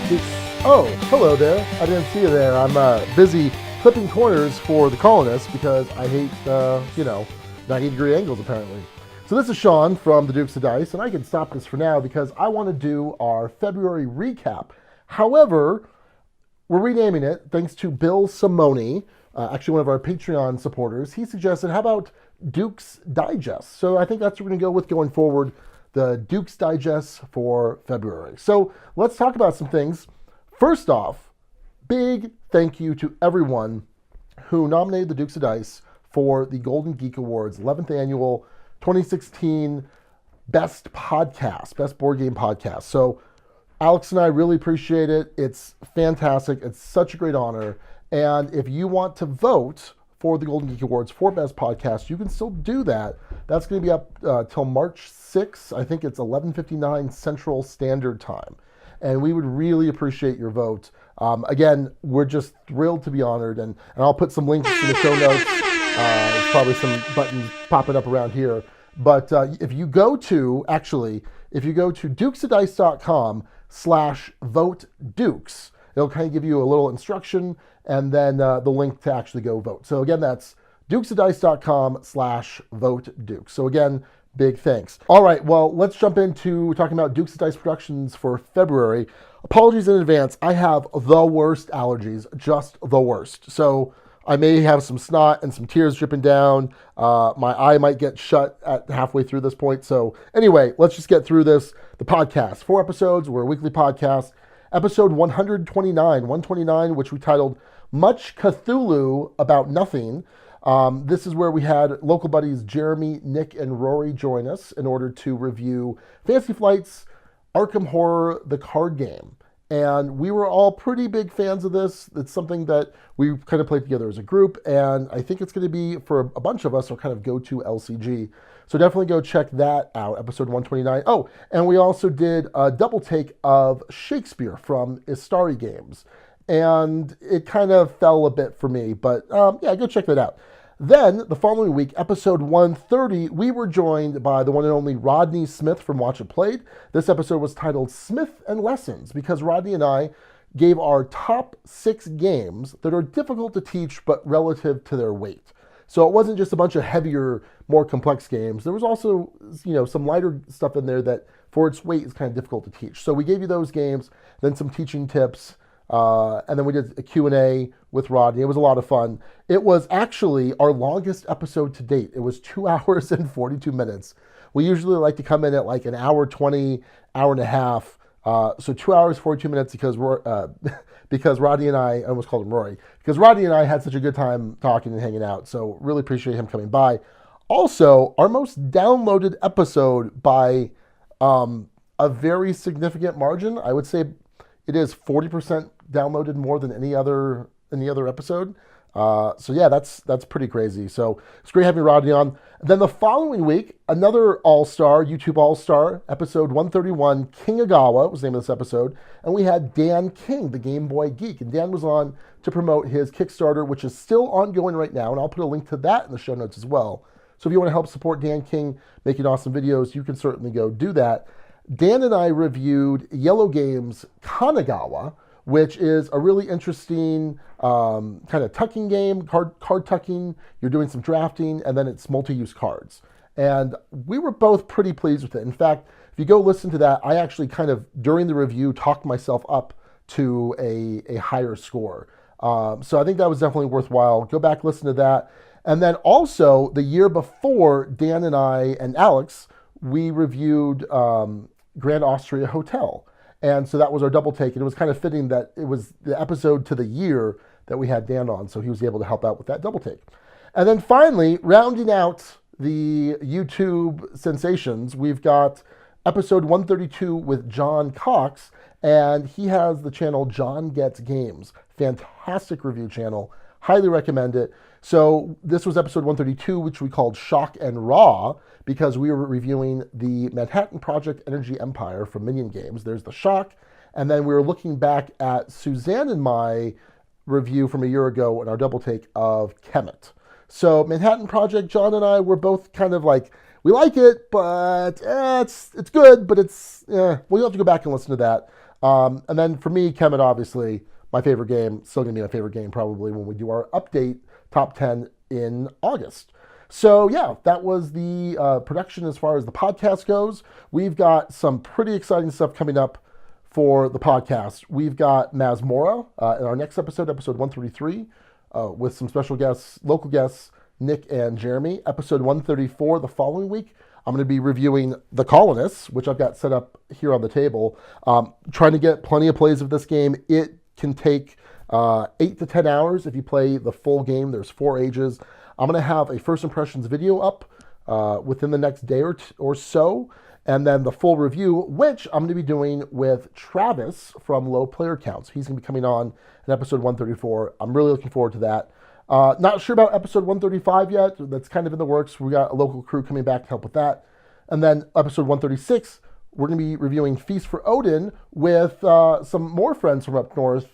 Oh, hello there. I didn't see you there. I'm busy clipping corners for the colonists because I hate, 90-degree angles apparently. So this is Sean from the Dukes of Dice, and I can stop this for now because I want to do our February recap. However, we're renaming it thanks to Bill Simone, actually one of our Patreon supporters. He suggested, how about Dukes Digest? So I think that's what we're going to go with going forward, the Dukes Digest for February. So let's talk about some things. First off, big thank you to everyone who nominated the Dukes of Dice for the Golden Geek Awards, 11th annual 2016 Best Podcast, Best Board Game Podcast. So Alex and I really appreciate it. It's fantastic. It's such a great honor. And if you want to vote for the Golden Geek Awards for Best Podcast, you can still do that. That's going to be up till March 6th. I think it's 11:59 Central Standard Time. And we would really appreciate your vote. Again, we're just thrilled to be honored, and I'll put some links in the show notes. There's probably some buttons popping up around here. But if you go to dukesofdice.com/vote-dukes, it'll kind of give you a little instruction and then the link to actually go vote. So again, that's dukesofdice.com/vote-dukes. So again, big thanks. All right, well, let's jump into talking about Dukes of Dice Productions for February. Apologies in advance. I have the worst allergies, just the worst. So I may have some snot and some tears dripping down. My eye might get shut at halfway through this point. So anyway, let's just get through this. The podcast, 4 episodes. We're a weekly podcast. Episode 129, which we titled Much Cthulhu About Nothing. This is where we had local buddies Jeremy, Nick, and Rory join us in order to review Fantasy Flight's Arkham Horror, the card game. And we were all pretty big fans of this. It's something that we kind of played together as a group, and I think it's going to be, for a bunch of us, our kind of go-to LCG. So definitely go check that out, episode 129. Oh, and we also did a double take of Shakespeare from Istari Games. And it kind of fell a bit for me, but yeah, go check that out. Then, the following week, episode 130, we were joined by the one and only Rodney Smith from Watch It Played. This episode was titled Smith and Lessons, because Rodney and I gave our top 6 games that are difficult to teach, but relative to their weight. So it wasn't just a bunch of heavier, more complex games. There was also, some lighter stuff in there that, for its weight, is kind of difficult to teach. So we gave you those games, then some teaching tips, and then we did a Q&A with Rodney. It was a lot of fun. It was actually our longest episode to date. It was 2 hours and 42 minutes. We usually like to come in at like an hour 20, hour and a half. So 2 hours, 42 minutes because Rodney and I almost called him Rory, because Rodney and I had such a good time talking and hanging out. So really appreciate him coming by. Also, our most downloaded episode by a very significant margin. I would say it is 40% downloaded more than any other episode. So yeah, that's pretty crazy. So it's great having Rodney on. Then the following week, another all-star, YouTube all-star, episode 131, King Agawa was the name of this episode. And we had Dan King, the Game Boy Geek. And Dan was on to promote his Kickstarter, which is still ongoing right now. And I'll put a link to that in the show notes as well. So if you want to help support Dan King making awesome videos, you can certainly go do that. Dan and I reviewed Yellow Games Kanagawa, which is a really interesting kind of tucking game, card tucking. You're doing some drafting, and then it's multi-use cards. And we were both pretty pleased with it. In fact, if you go listen to that, I actually kind of, during the review, talked myself up to a higher score. So I think that was definitely worthwhile. Go back, listen to that. And then also, the year before, Dan and I and Alex, we reviewed Grand Austria Hotel. And so that was our double take. And it was kind of fitting that it was the episode to the year that we had Dan on. So he was able to help out with that double take. And then finally, rounding out the YouTube sensations, we've got episode 132 with John Cox. And he has the channel John Gets Games. Fantastic review channel. Highly recommend it. So this was episode 132, which we called Shock and Raw, because we were reviewing the Manhattan Project Energy Empire from Minion Games. There's the Shock, and then we were looking back at Suzanne and my review from a year ago in our double take of Kemet. So Manhattan Project, John and I were both kind of like, we like it, but it's good, but it's, we'll have to go back and listen to that. And then for me, Kemet, obviously, my favorite game, still going to be my favorite game probably when we do our update top 10 in August. So yeah, that was the production as far as the podcast goes. We've got some pretty exciting stuff coming up for the podcast. We've got Masmora in our next episode, episode 133, with some special guests, local guests, Nick and Jeremy. Episode 134 the following week, I'm going to be reviewing The Colonists, which I've got set up here on the table. Trying to get plenty of plays of this game. It can take 8 to 10 hours if you play the full game. There's 4 ages. I'm going to have a first impressions video up within the next day or so, and then the full review, which I'm going to be doing with Travis from Low Player Counts. He's going to be coming on in episode 134. I'm really looking forward to that. Not sure about episode 135 yet. That's kind of in the works. We got a local crew coming back to help with that. And then episode 136, we're going to be reviewing Feast for Odin with some more friends from up north,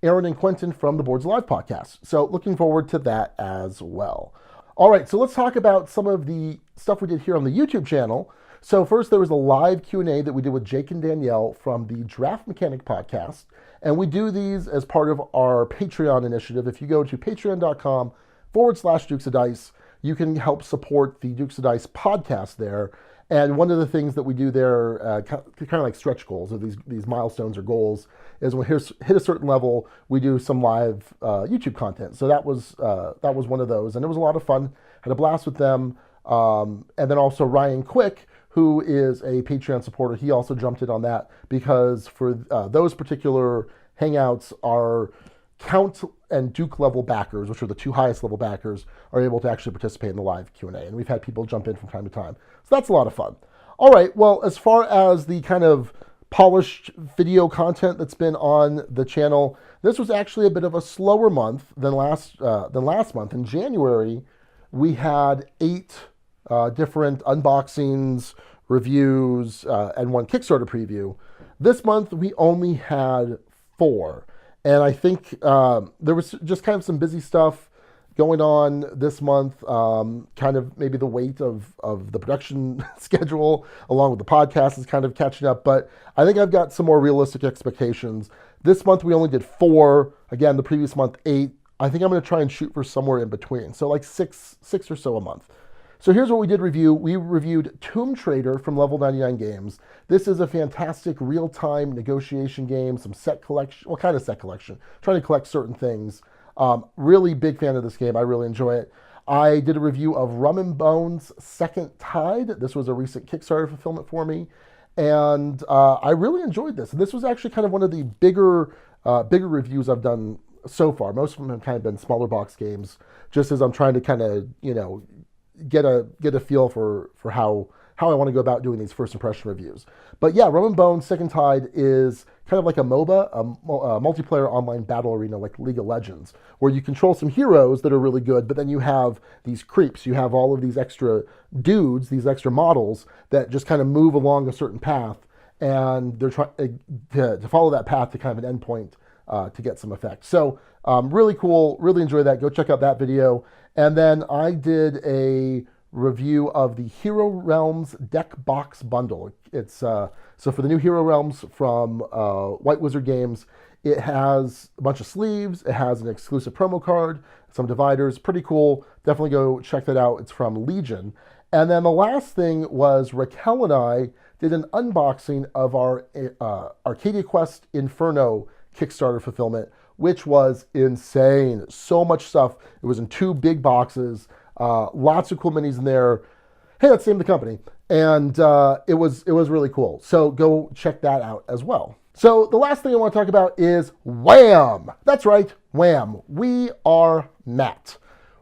Aaron and Quentin from the Boards Alive podcast. So looking forward to that as well. All right, so let's talk about some of the stuff we did here on the YouTube channel. So first, there was a live Q&A that we did with Jake and Danielle from the Draft Mechanic podcast. And we do these as part of our Patreon initiative. If you go to patreon.com/Dukes of Dice, you can help support the Dukes of Dice podcast there. And one of the things that we do there, kind of like stretch goals, or these milestones or goals, is when we hit a certain level, we do some live YouTube content. So that was one of those, and it was a lot of fun. Had a blast with them, and then also Ryan Quick, who is a Patreon supporter. He also jumped in on that because for those particular hangouts, our Count and Duke level backers, which are the 2 highest level backers, are able to actually participate in the live Q&A. And we've had people jump in from time to time. So that's a lot of fun. All right, well, as far as the kind of polished video content that's been on the channel, this was actually a bit of a slower month than last month. In January, we had 8 different unboxings, reviews, and 1 Kickstarter preview. This month, we only had 4. And I think there was just kind of some busy stuff going on this month, kind of maybe the weight of the production schedule along with the podcast is kind of catching up. But I think I've got some more realistic expectations. This month, we only did 4. Again, the previous month, 8. I think I'm going to try and shoot for somewhere in between. So like six or so a month. So here's what we did review. We reviewed Tomb Trader from Level 99 Games. This is a fantastic real-time negotiation game, some set collection, well, kind of set collection, trying to collect certain things. Really big fan of this game. I really enjoy it. I did a review of Rum and Bones Second Tide. This was a recent Kickstarter fulfillment for me. And I really enjoyed this. And this was actually kind of one of the bigger reviews I've done so far. Most of them have kind of been smaller box games, just as I'm trying to kind of, get a feel for how I want to go about doing these first impression reviews. But yeah, Rum and Bones Second Tide is kind of like a MOBA, a multiplayer online battle arena like League of Legends, where you control some heroes that are really good, but then you have these creeps. You have all of these extra dudes, these extra models that just kind of move along a certain path, and they're trying to follow that path to kind of an endpoint to get some effect. So really cool, really enjoy that. Go check out that video. And then I did a review of the Hero Realms deck box bundle. It's so for the new Hero Realms from White Wizard Games, it has a bunch of sleeves, it has an exclusive promo card, some dividers, pretty cool. Definitely go check that out. It's from Legion. And then the last thing was Raquel and I did an unboxing of our Arcadia Quest Inferno Kickstarter fulfillment, which was insane. So much stuff. It was in 2 big boxes, lots of cool minis in there. Hey, that's the name of the company. And it was really cool. So go check that out as well. So the last thing I want to talk about is Wham! That's right, Wham! We Are Matt,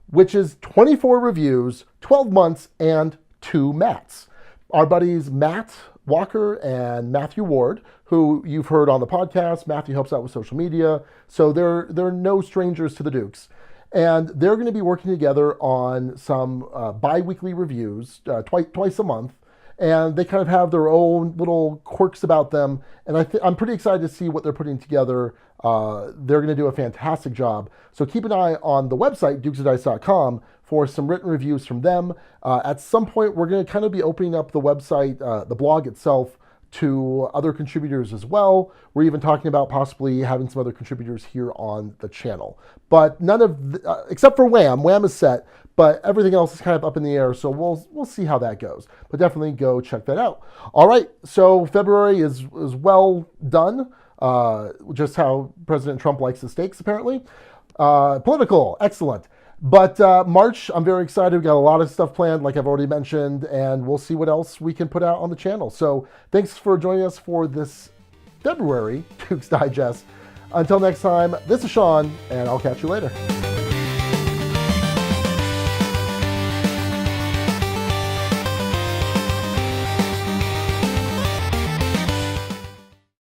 which is 24 reviews, 12 months, and 2 Matts. Our buddies Matt Walker and Matthew Ward, who you've heard on the podcast. Matthew helps out with social media, so they're no strangers to the Dukes. And they're going to be working together on some bi-weekly reviews, twice a month. And they kind of have their own little quirks about them. And I'm pretty excited to see what they're putting together. They're going to do a fantastic job. So keep an eye on the website, dukesofdice.com, for some written reviews from them. At some point, we're going to kind of be opening up the website, the blog itself, to other contributors as well. We're even talking about possibly having some other contributors here on the channel. But none of, except for Wham. Wham is set, but everything else is kind of up in the air, so we'll see how that goes. But definitely go check that out. All right, so February is well done. Just how President Trump likes the steaks, apparently. Political, excellent. But March, I'm very excited. We've got a lot of stuff planned, like I've already mentioned, and we'll see what else we can put out on the channel. So thanks for joining us for this February Dukes Digest. Until next time, this is Sean, and I'll catch you later.